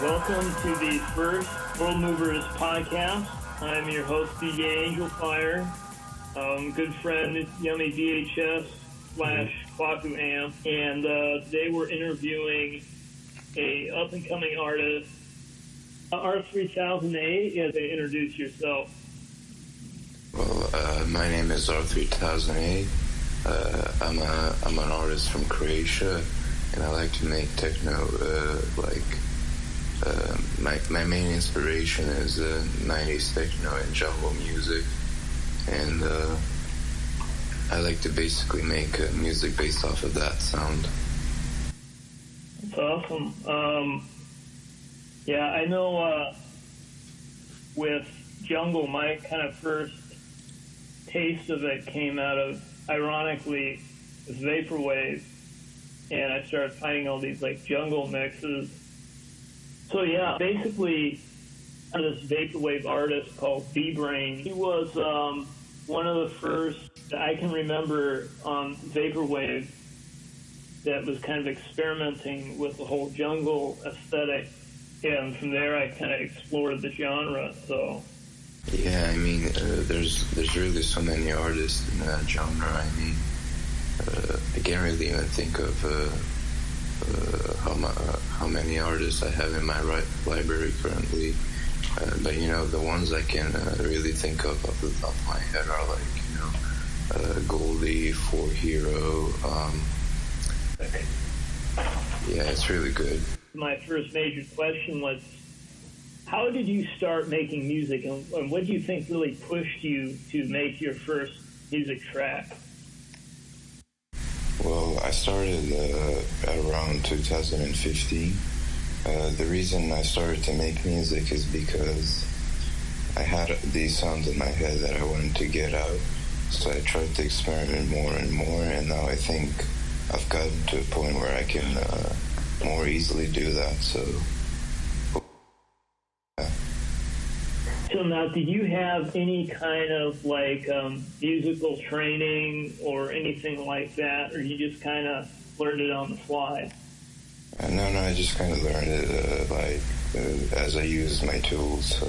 Welcome to the first WorldMovers podcast. I'm your host, DJ Angel Fire, good friend, Yummy VHS / Kwaku Amp, and today we're interviewing a up-and-coming artist, R3008. As they introduce yourself. Well, my name is R3008. I'm an artist from Croatia, and I like to make techno. My main inspiration is 90s techno and jungle music, and I like to basically make music based off of that sound. That's awesome. Yeah, I know with jungle, my kind of first taste of it came out of, ironically, with vaporwave, and I started finding all these like jungle mixes. So yeah, basically, this vaporwave artist called B-Brain, he was one of the first that I can remember on vaporwave that was kind of experimenting with the whole jungle aesthetic, and from there I kind of explored the genre. So yeah, I mean, there's really so many artists in that genre. I mean, I can't really even think of how many artists I have in my library currently. But, you know, the ones I can really think of off the top of my head are like, Goldie, 4Hero. Yeah, it's really good. My first major question was, how did you start making music, and what do you think really pushed you to make your first music track? Well, I started at around 2015. The reason I started to make music is because I had these sounds in my head that I wanted to get out. So I tried to experiment more and more, and now I think I've gotten to a point where I can more easily do that. So now, did you have any kind of like musical training or anything like that, or you just kind of learned it on the fly? No, I just kind of learned it as I used my tools. So,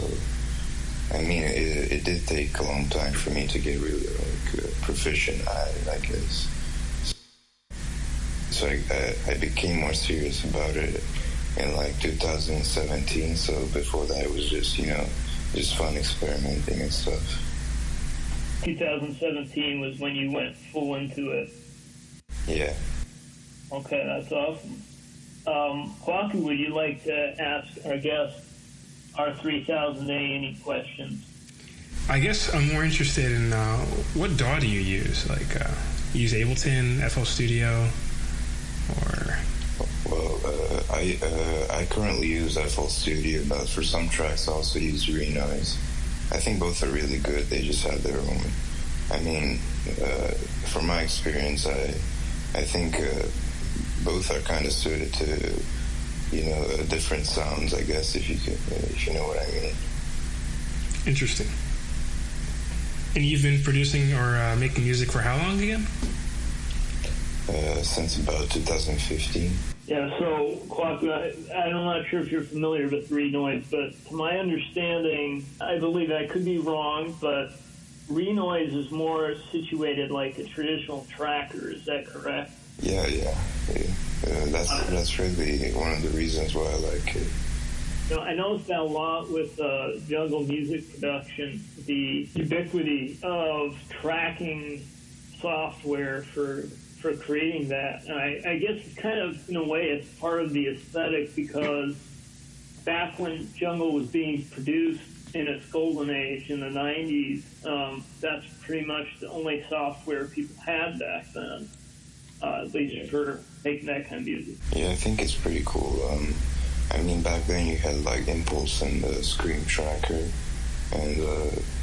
I mean, it did take a long time for me to get really proficient at it, I guess. So I became more serious about it in like 2017. So before that, it was just, just fun experimenting and stuff. 2017 was when you went full into it? Yeah. Okay, that's awesome. Kwaku, would you like to ask our guest, R3008, any questions? I guess I'm more interested in what DAW do you use? Like, you use Ableton, FL Studio, or... Well, I currently use FL Studio, but for some tracks I also use Renoise. I think both are really good. They just have their own. I mean, from my experience, I think both are kind of suited to, different sounds, I guess, if you know what I mean. Interesting. And you've been producing or making music for how long again? Since about 2015. Yeah, so, Kwaku, I'm not sure if you're familiar with Renoise, but to my understanding, I believe I could be wrong, but Renoise is more situated like a traditional tracker. Is that correct? Yeah. That's really one of the reasons why I like it. I noticed that a lot with jungle music production, the ubiquity of tracking software for creating that. And I guess it's kind of, in a way, it's part of the aesthetic, because back when jungle was being produced in its golden age in the 90s, that's pretty much the only software people had back then, at least for making that kind of music. Yeah, I think it's pretty cool. I mean, back then you had like Impulse and the Scream Tracker, and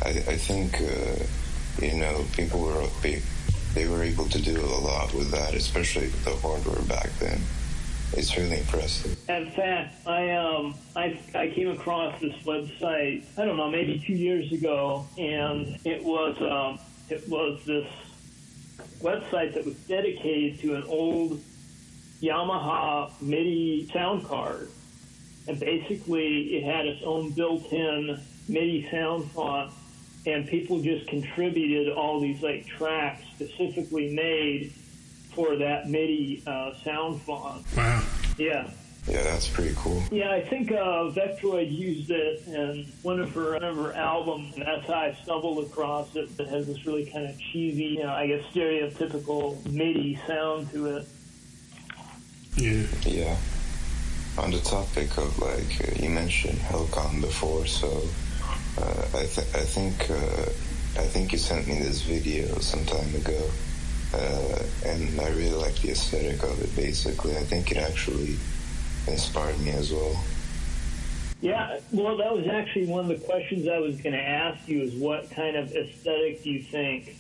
I think, people were able to do a lot with that, especially with the hardware back then. It's really impressive. In fact, I came across this website, I don't know, maybe 2 years ago, and it was this website that was dedicated to an old Yamaha MIDI sound card. and basically it had its own built-in MIDI sound font, and people just contributed all these like tracks specifically made for that MIDI sound font. Wow. Yeah. Yeah, that's pretty cool. Yeah, I think Vectroid used it in one of her albums, and that's how I stumbled across it. It has this really kind of cheesy, I guess stereotypical MIDI sound to it. Yeah. Yeah. On the topic of like you mentioned Helcom before, so I think you sent me this video some time ago, and I really like the aesthetic of it. Basically, I think it actually inspired me as well. Yeah, well, that was actually one of the questions I was going to ask you, is what kind of aesthetic do you think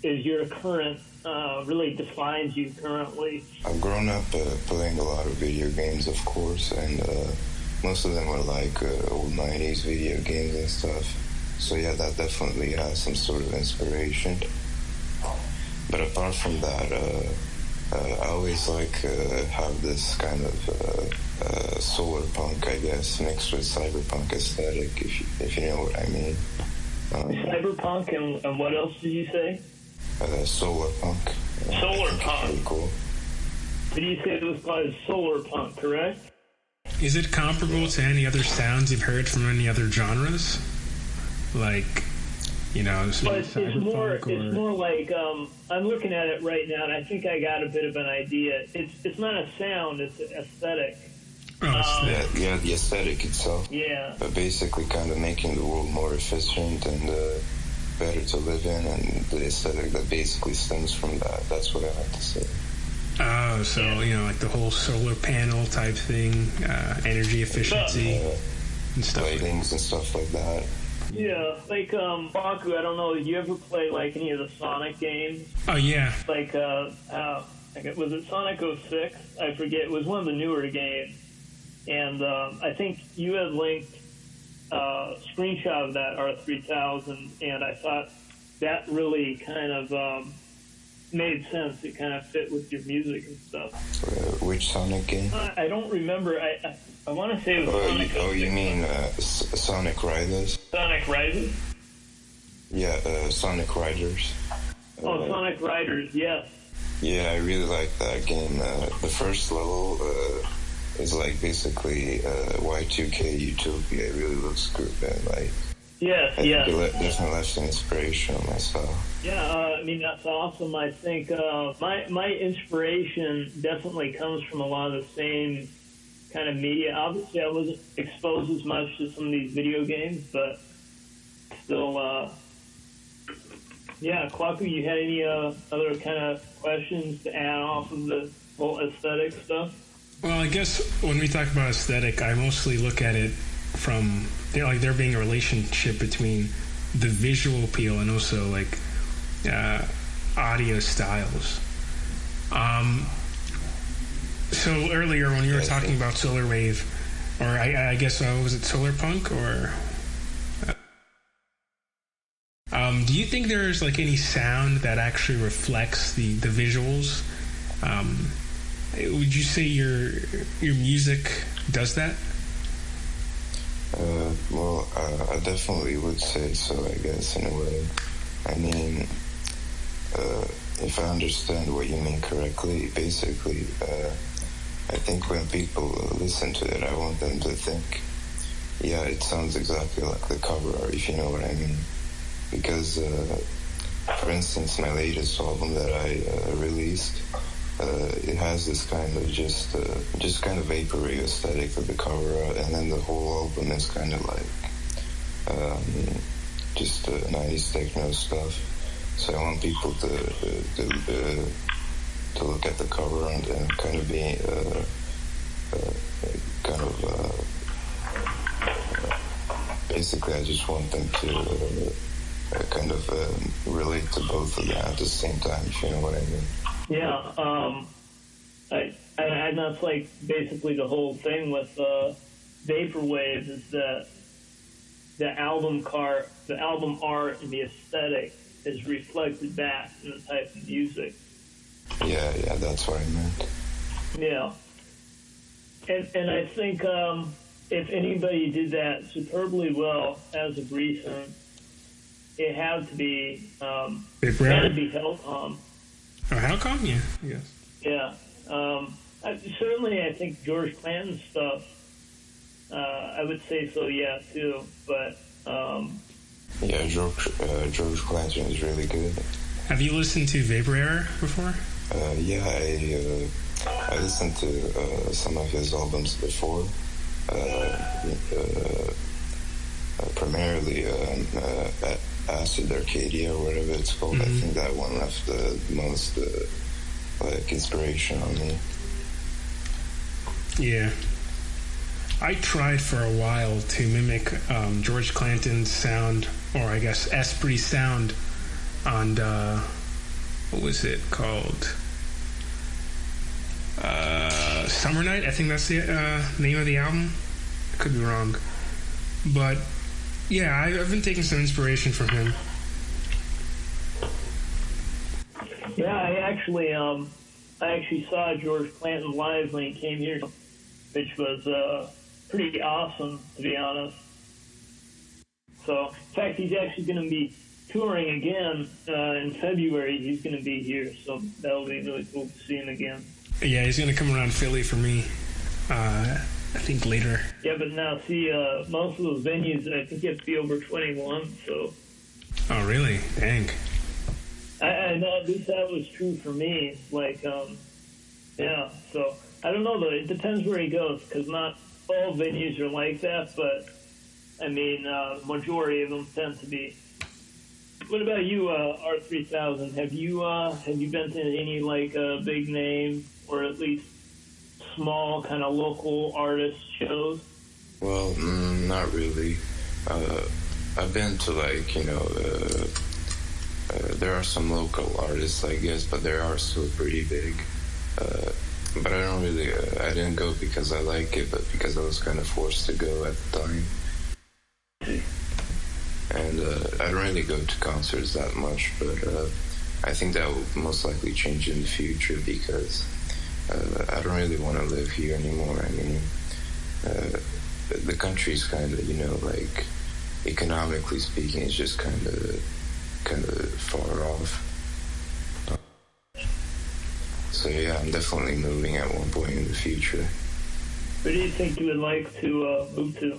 is your current, really defines you currently? I've grown up playing a lot of video games, of course, and most of them were like old 90s video games and stuff. So yeah, that definitely has some sort of inspiration. But apart from that, I always have this kind of solar punk, I guess, mixed with cyberpunk aesthetic, if you know what I mean. Cyberpunk and what else did you say? Solar punk. Solar punk. Pretty cool. Did you say it was called solar punk, correct? Is it comparable to any other sounds you've heard from any other genres? Like, but it's more like I'm looking at it right now, and I think I got a bit of an idea. It's not a sound; it's an aesthetic. Yeah, the aesthetic itself. Yeah. But basically, kind of making the world more efficient and better to live in, and the aesthetic that basically stems from that. That's what I like to say. Oh, so like the whole solar panel type thing, energy efficiency and stuff. Lightings and stuff like that. Yeah, like Baku, I don't know, did you ever play like any of the Sonic games? Oh yeah. Like was it Sonic 06? I forget. It was one of the newer games. And I think you had linked a screenshot of that R3000, and I thought that really kind of made sense. It kind of fit with your music and stuff. Which Sonic game? I don't remember. I want to say it was Sonic 06. Oh, you mean Sonic Riders? Sonic Riders? Yeah, Sonic Riders. Sonic Riders, yes. Yeah, I really like that game. The first level is like basically Y2K Utopia. It really looks good, and like yes. It definitely left an inspiration on myself. Yeah, I mean that's awesome. I think my inspiration definitely comes from a lot of the same kind of media. Obviously, I wasn't exposed as much to some of these video games, but still, yeah. Kwaku, you had any other kind of questions to add off of the whole aesthetic stuff? Well, I guess when we talk about aesthetic, I mostly look at it from like there being a relationship between the visual appeal and also like audio styles. So earlier when you were talking about solar wave, or I guess was it solar punk or? Do you think there's like any sound that actually reflects the visuals? Would you say your music does that? Well, I definitely would say so, I guess, in a way. I mean, if I understand what you mean correctly, basically, I think when people listen to it, I want them to think, yeah, it sounds exactly like the cover art, if you know what I mean. Because, for instance, my latest album that I released, it has this kind of just kind of vaporwave aesthetic of the cover art, and then the whole album is kind of like just 90s techno stuff. So I want people to look at the cover art and kind of be basically I just want them to kind of relate to both of them at the same time, if you know what I mean. Yeah, and that's like basically the whole thing with vaporwave is that the album art and the aesthetic is reflected back in the type of music. Yeah, that's what I meant. Yeah, and I think if anybody did that superbly well as of recent, it had to be Helcom. Oh, Helcom? Yeah, I guess. Yeah. Certainly, I think George Clanton's stuff, I would say so, yeah, too. But, yeah, George Clanton is really good. Have you listened to Vapor Error before? Yeah, I listened to some of his albums before. Primarily Acid Arcadia, or whatever it's called. I think that one left the most inspiration on me. Yeah. I tried for a while to mimic George Clanton's sound, or I guess Esprit sound, on what was it called? Summer Night, I think that's the name of the album. I could be wrong. But yeah, I've been taking some inspiration from him. Yeah, I actually saw George Clanton live when he came here, which was pretty awesome, to be honest. So, in fact, he's actually going to be touring again in February. He's going to be here, so that'll be really cool to see him again. Yeah, he's going to come around Philly for me, I think later. Yeah, but now, see, most of those venues, I think you have to be over 21, so... Oh, really? Dang. I know, at least that was true for me. Like, yeah, so, I don't know, though. It depends where he goes, because not all venues are like that, but, I mean, majority of them tend to be. What about you, R3000? Have you been to any, like, big name, or at least small kind of local artist shows? Well, not really. I've been to, like, there are some local artists, I guess, but they are still pretty big. But I don't really, I didn't go because I like it, but because I was kind of forced to go at the time. And I don't really go to concerts that much, but I think that will most likely change in the future because I don't really want to live here anymore. I mean, the country's kind of, like, economically speaking, it's just kind of far off. So yeah, I'm definitely moving at one point in the future. Where do you think you would like to move to?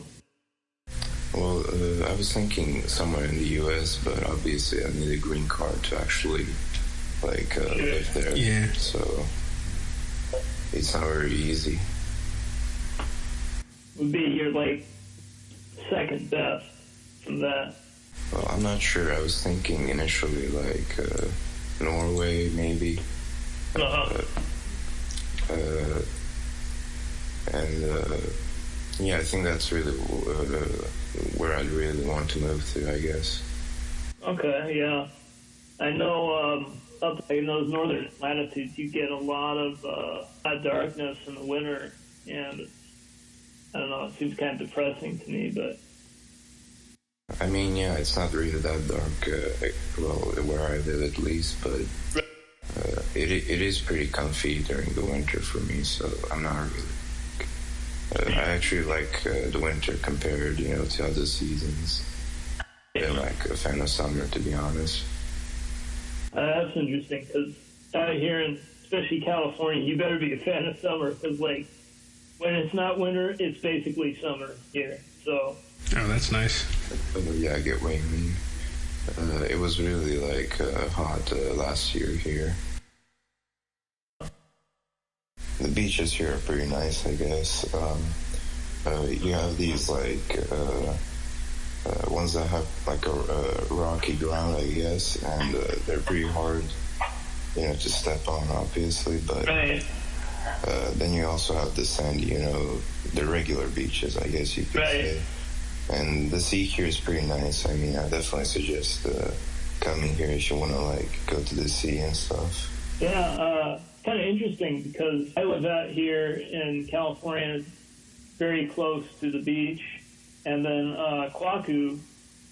Well, I was thinking somewhere in the U.S., but obviously I need a green card to actually, like, live there. Yeah. So it's not very easy. Would be your, like, second best from that? Well, I'm not sure. I was thinking initially, like, Norway, maybe. Yeah, I think that's really where I'd really want to move to, I guess. Okay, yeah. I know up in those northern latitudes, you get a lot of darkness in the winter, and I don't know, it seems kind of depressing to me, but... I mean, yeah, it's not really that dark, well, where I live at least, but it is pretty comfy during the winter for me, so I'm not really... I actually like the winter compared, to other seasons. I'm like a fan of summer, to be honest. That's interesting, because out here in, especially California, you better be a fan of summer, because, like, when it's not winter, it's basically summer here, so... Oh, that's nice. Yeah, I get what you mean. It was really, like, hot last year here. The beaches here are pretty nice, I guess. You have these, like, ones that have, like, a rocky ground, I guess, and they're pretty hard, to step on, obviously, but Right. Then you also have the sandy, the regular beaches, I guess you could say. And the sea here is pretty nice. I mean, I definitely suggest coming here if you want to, like, go to the sea and stuff. Yeah, kind of interesting because I live out here in California, very close to the beach, and then Kwaku,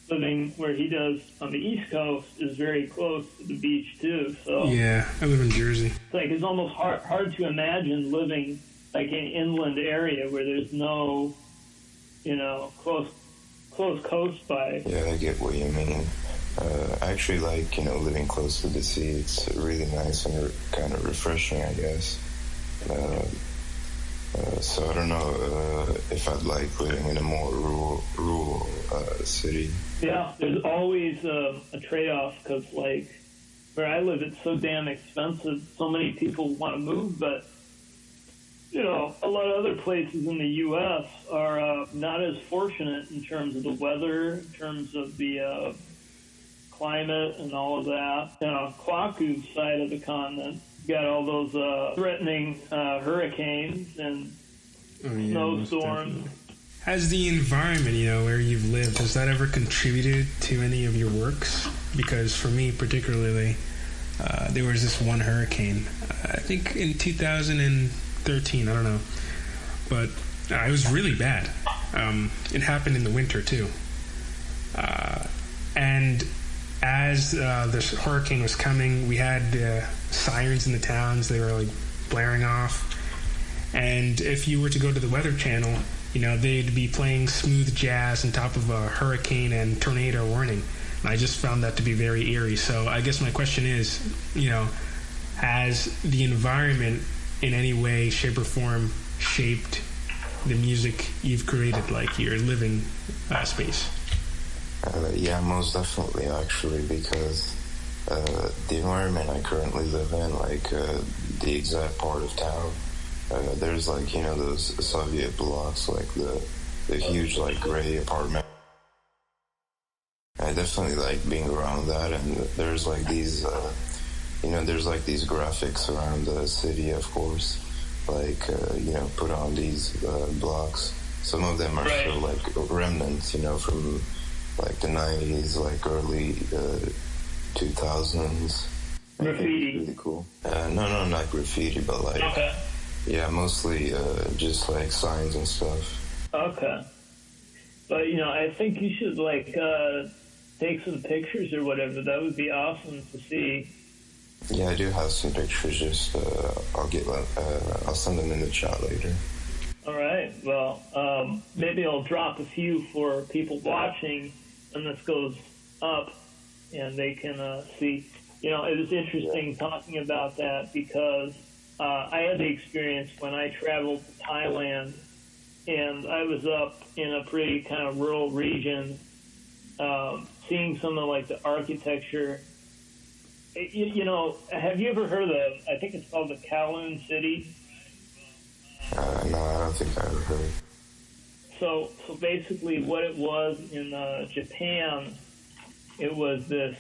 living where he does on the East Coast, is very close to the beach too. So yeah, I live in Jersey. It's almost hard to imagine living like in an inland area where there's no close coast by. Yeah, I get what you mean. I actually like, living close to the sea. It's really nice and kind of refreshing, I guess. So I don't know if I'd like living in a more rural city. Yeah, there's always a trade-off because, like, where I live, it's so damn expensive. So many people want to move, but a lot of other places in the U.S. are not as fortunate in terms of the weather, in terms of the climate and all of that. Kwaku's side of the continent got all those threatening hurricanes and snowstorms. Has the environment, where you've lived, has that ever contributed to any of your works? Because for me particularly, there was this one hurricane, I think in 2013, I don't know, but it was really bad. It happened in the winter too. And as this hurricane was coming, we had sirens in the towns. They were like blaring off. And if you were to go to the Weather Channel, they'd be playing smooth jazz on top of a hurricane and tornado warning. And I just found that to be very eerie. So I guess my question is, has the environment in any way, shape, or form shaped the music you've created, like your living space? Yeah, most definitely, actually, because the environment I currently live in, like the exact part of town, there's like, those Soviet blocks, like the huge, like, gray apartment. I definitely like being around that, and there's like these, there's like these graphics around the city, of course, like, put on these blocks. Some of them are still like remnants, from like the 90s, like early 2000s. Graffiti. Really cool. No, not graffiti, but like, yeah, mostly just like signs and stuff. Okay. But, I think you should, like, take some pictures or whatever. That would be awesome to see. Yeah, I do have some pictures. Just I'll send them in the chat later. All right. Well, maybe I'll drop a few for people watching when this goes up, and they can see. It was interesting talking about that because I had the experience when I traveled to Thailand, and I was up in a pretty kind of rural region, seeing some of like the architecture. Have you ever heard of, I think it's called the Kowloon City? No, I don't think I ever heard. So basically what it was in Japan, it was this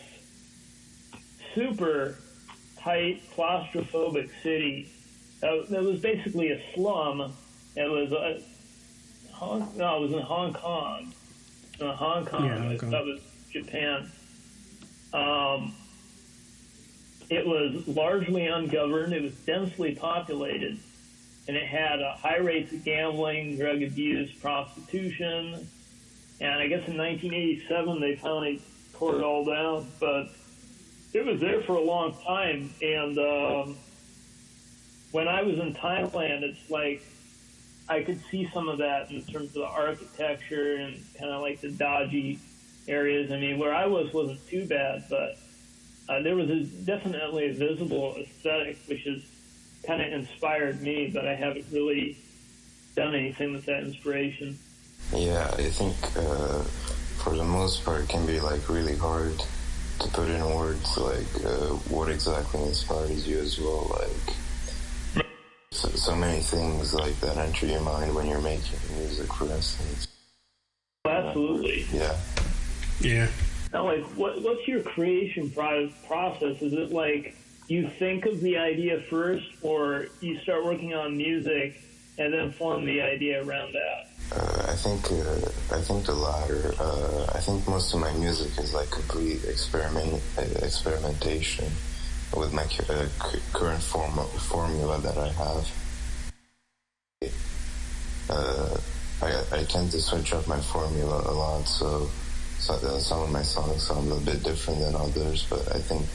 super tight, claustrophobic city. That was basically a slum. It was it was in Hong Kong. Hong Kong. Yeah, Hong Kong. That was Japan. It was largely ungoverned. It was densely populated, and it had high rates of gambling, drug abuse, prostitution. And I guess in 1987 they finally tore it all down, but it was there for a long time. And when I was in Thailand, it's like I could see some of that in terms of the architecture and kind of like the dodgy areas. I mean, where I wasn't too bad, but there was definitely a visible aesthetic, which has kind of inspired me, but I haven't really done anything with that inspiration. Yeah, I think for the most part it can be like really hard to put in words like what exactly inspires you as well. Like so many things like that enter your mind when you're making music, for instance. Absolutely. Yeah. Now, like, what's your creation process? Is it like you think of the idea first, or you start working on music and then form the idea around that? I think the latter. I think most of my music is like complete experimentation with my current formula that I have. I tend to switch up my formula a lot, so some of my songs sound a bit different than others, but I think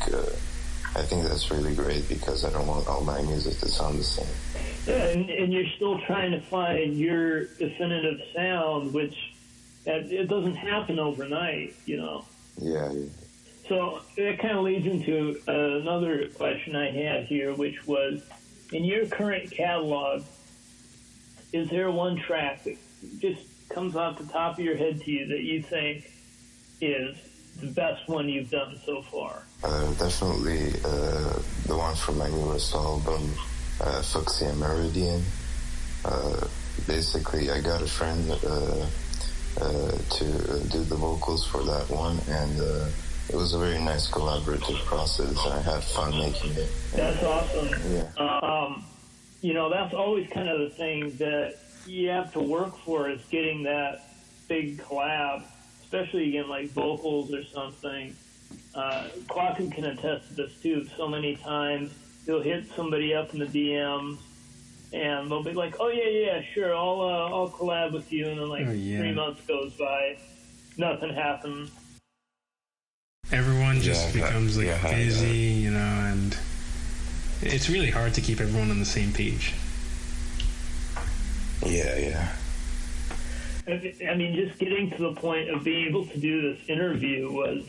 that's really great because I don't want all my music to sound the same. Yeah, and you're still trying to find your definitive sound, which it doesn't happen overnight, you know. Yeah. So that kind of leads into another question I had here, which was, in your current catalog, is there one track that just comes off the top of your head to you that you think is the best one you've done so far? Definitely the one from my newest album, Fuxia Meridian. Basically, I got a friend to do the vocals for that one, and it was a very nice collaborative process. I had fun making it. That's awesome. Yeah. You know, that's always kind of the thing that you have to work for, is getting that big collab, especially again like vocals or something. Kwaku can attest to this too. So many times he'll hit somebody up in the DMs, and they'll be like, "Oh yeah, sure, I'll collab with you," and then 3 months goes by, nothing happens. Everyone just becomes busy, you know, and it's really hard to keep everyone on the same page. Yeah. I mean, just getting to the point of being able to do this interview was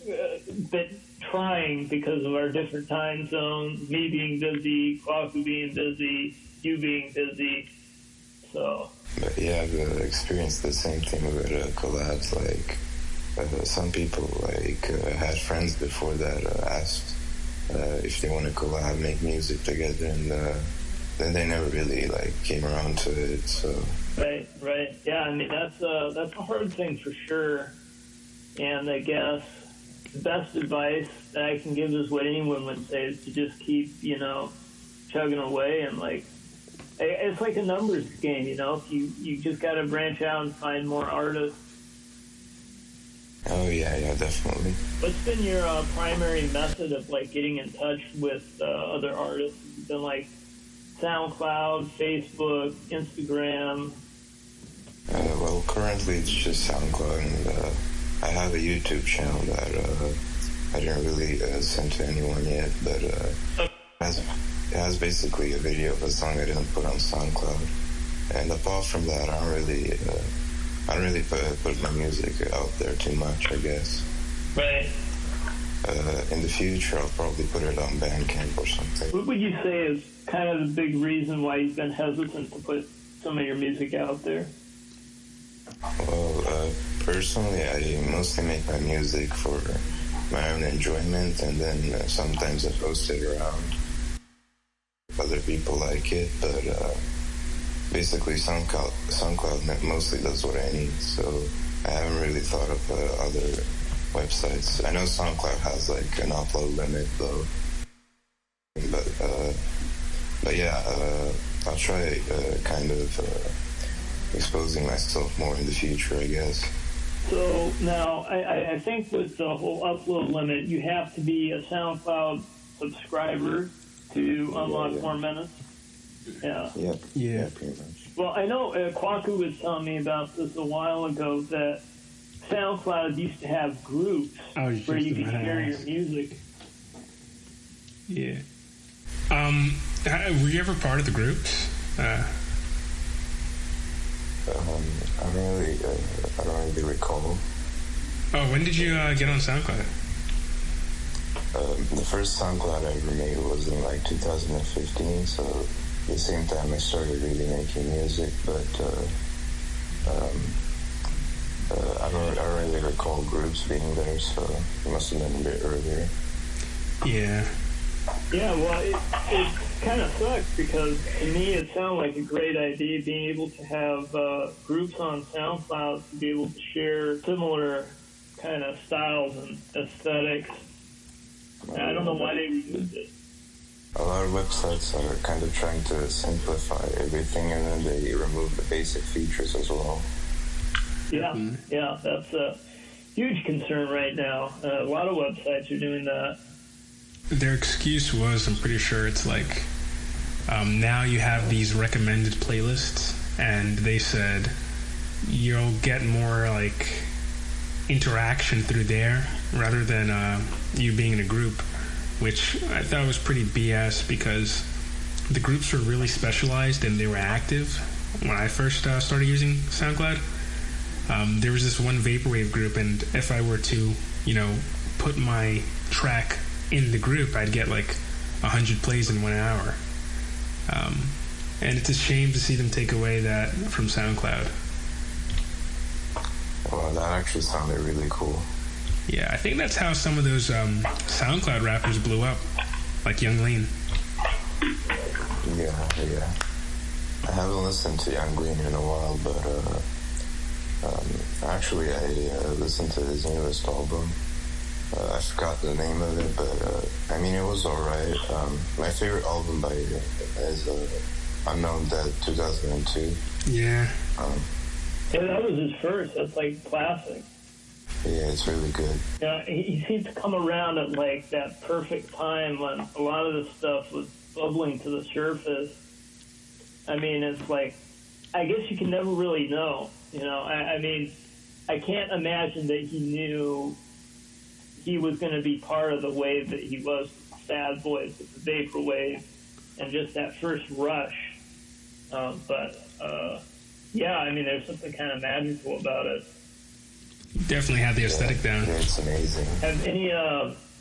a bit trying because of our different time zones, me being busy, Kwaku being busy, you being busy. So. But yeah, I've experienced the same thing with collabs. Like, some people had friends before that asked if they want to collab, make music together, and then they never really came around to it. So. Right. Yeah, I mean that's a hard thing for sure. And I guess the best advice that I can give is what anyone would say, is to just keep, chugging away, and it's like a numbers game, you just got to branch out and find more artists. Oh yeah, definitely. What's been your primary method of getting in touch with other artists? Has it been SoundCloud, Facebook, Instagram? Well, currently it's just SoundCloud, and I have a YouTube channel that I didn't really send to anyone yet, but it has basically a video of a song I didn't put on SoundCloud. And apart from that, I don't really put my music out there too much, I guess. Right. In the future, I'll probably put it on Bandcamp or something. What would you say is kind of the big reason why you've been hesitant to put some of your music out there? Well, personally, I mostly make my music for my own enjoyment, and then sometimes I post it around. Other people like it, but basically SoundCloud mostly does what I need, so I haven't really thought of other websites. I know SoundCloud has an upload limit though, but yeah, I'll try kind of exposing myself more in the future, I guess. So now I think with the whole upload limit, you have to be a SoundCloud subscriber to unlock more minutes. Yeah, pretty much. Well, I know Kwaku was telling me about this a while ago, that SoundCloud used to have groups where you could share your music. Yeah. Were you ever part of the groups? I don't really recall. Oh, when did you get on SoundCloud? The first SoundCloud I ever made was in 2015, so at the same time I started really making music, but I don't really recall groups being there, so it must have been a bit earlier. Yeah. Yeah, well, it kind of sucks, because to me it sounded like a great idea, being able to have groups on SoundCloud to be able to share similar kind of styles and aesthetics. I don't know why they removed it. A lot of websites are kind of trying to simplify everything, and then they remove the basic features as well. Yeah, that's a huge concern right now. A lot of websites are doing that. Their excuse was, I'm pretty sure it's now you have these recommended playlists, and they said you'll get more interaction through there rather than you being in a group, which I thought was pretty BS, because the groups were really specialized and they were active when I first started using SoundCloud. There was this one vaporwave group, and if I were to, put my track in the group, I'd get like 100 plays in 1 hour. And it's a shame to see them take away that from SoundCloud. Well, that actually sounded really cool. Yeah, I think that's how some of those SoundCloud rappers blew up, like Young Lean. Yeah. I haven't listened to Young Lean in a while, but actually I listened to his newest album. I forgot the name of it, but I mean, it was alright. My favorite album by is Unknown Dead 2002. Yeah. Yeah, that was his first. That's like classic. Yeah, it's really good. Yeah, he seems to come around at like that perfect time when a lot of this stuff was bubbling to the surface. I mean, it's like, I guess you can never really know. I mean, I can't imagine that he knew he was going to be part of the wave that he was with Sad Boys, with the Vaporwave, and just that first rush. Yeah, I mean, there's something kind of magical about it. Definitely had the aesthetic down. Yeah, it's amazing.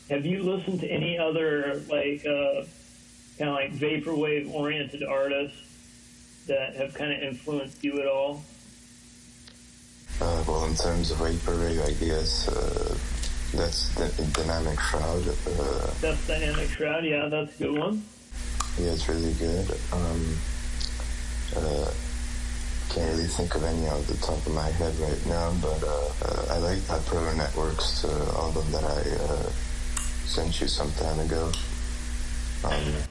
Have you listened to any other like kind of like vaporwave oriented artists that have kind of influenced you at all? Well, in terms of vaporwave, I guess that's the Dynamic Shroud. That's Dynamic Shroud. Yeah, that's a good one. Yeah, it's really good. Can't really think of any off the top of my head right now, but I like that Proto Networks album that I sent you some time ago.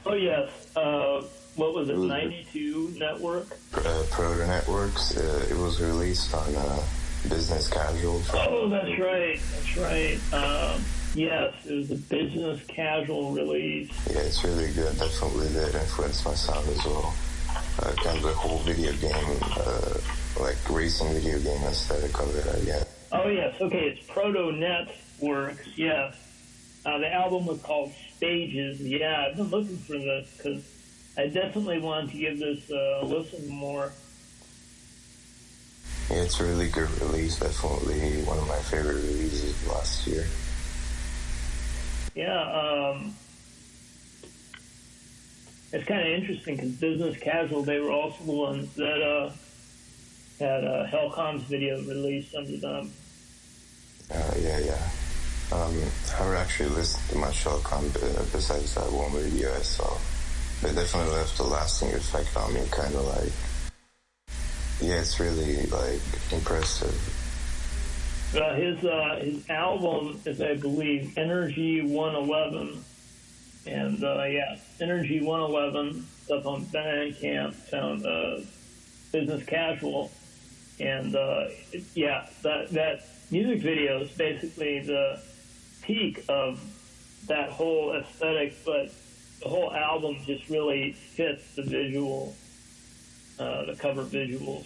Oh yes, what was it? 92 Network. Proto Networks. It was released on Business Casual. Oh, that's right. Yes, it was a Business Casual release. Yeah, it's really good. Definitely did influence my sound as well. Kind of the whole video game, like racing video game aesthetic of it, I guess. Oh, yes. Okay, it's Proto Networks, yes. The album was called Stages. Yeah, I've been looking for this because I definitely wanted to give this a listen more. Yeah, it's a really good release. Definitely one of my favorite releases last year. Yeah, it's kind of interesting because Business Casual, they were also the ones that had Hellcom's video released under them. Yeah. I haven't actually listened to much Hellcom besides that one video I saw. They definitely left a lasting effect on me, kind of like, yeah, it's really like impressive. His album is, I believe, Energy 111. And, yeah, Energy 111, stuff on Bandcamp, found Business Casual. And, yeah, that music video is basically the peak of that whole aesthetic, but the whole album just really fits the visual, the cover visuals.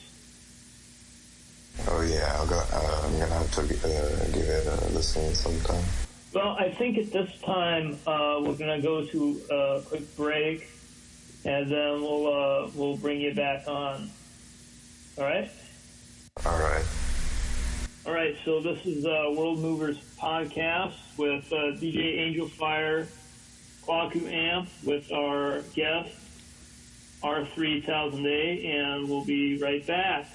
Oh, yeah, I'm going to have to give it a listen sometime. Well, I think at this time we're going to go to a quick break, and then we'll bring you back on. All right? All right. All right, so this is WorldMovers podcast with DJ Angel Fire, Kwaku Amp, with our guest, R3000A, and we'll be right back.